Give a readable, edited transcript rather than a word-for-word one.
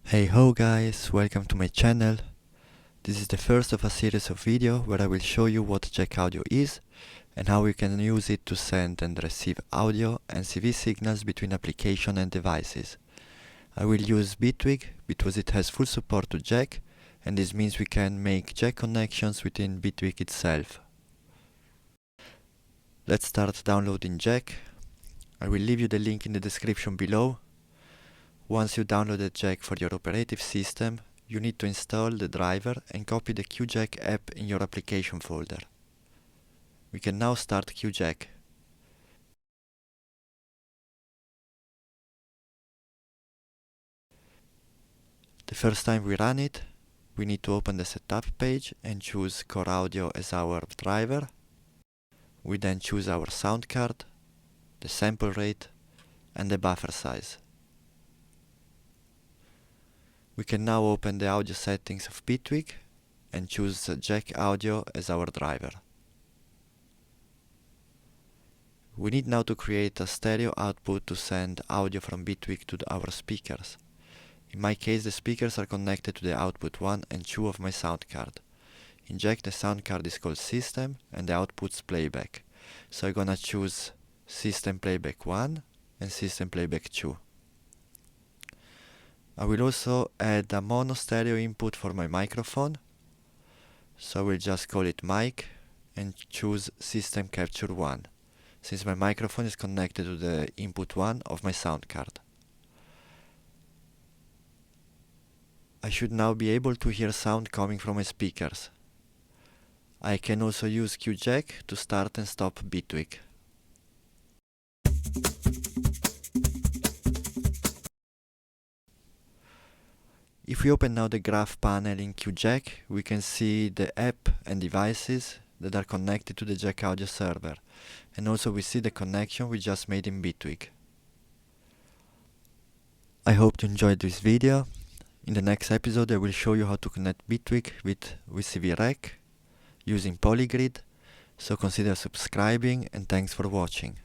Hey ho guys, welcome to my channel. This is the first of a series of videos where I will show you what JackAudio is and how you can use it to send and receive audio and CV signals between applications and devices. I will use Bitwig because it has full support to Jack, and this means we can make Jack connections within Bitwig itself. Let's start downloading Jack. I will leave you the link in the description below. Once you downloaded Jack for your operating system, you need to install the driver and copy the QJack app in your application folder. We can now start QJack. The first time we run it, we need to open the setup page and choose Core Audio as our driver. We then choose our sound card, the sample rate, and the buffer size. We can now open the audio settings of Bitwig and choose JackAudio as our driver. We need now to create a stereo output to send audio from Bitwig to our speakers. In my case, the speakers are connected to the output 1 and 2 of my sound card. In Jack, the sound card is called System and the output's Playback. So I'm gonna choose System Playback 1 and System Playback 2. I will also add a mono stereo input for my microphone. So I will just call it mic and choose System Capture 1, since my microphone is connected to the input 1 of my sound card. I should now be able to hear sound coming from my speakers. I can also use QJack to start and stop Bitwig. If we open now the graph panel in QJack, we can see the app and devices that are connected to the JackAudio server, and also we see the connection we just made in Bitwig. I hope you enjoyed this video. In the next episode I will show you how to connect Bitwig with vcv-rack using Polygrid, so consider subscribing and thanks for watching.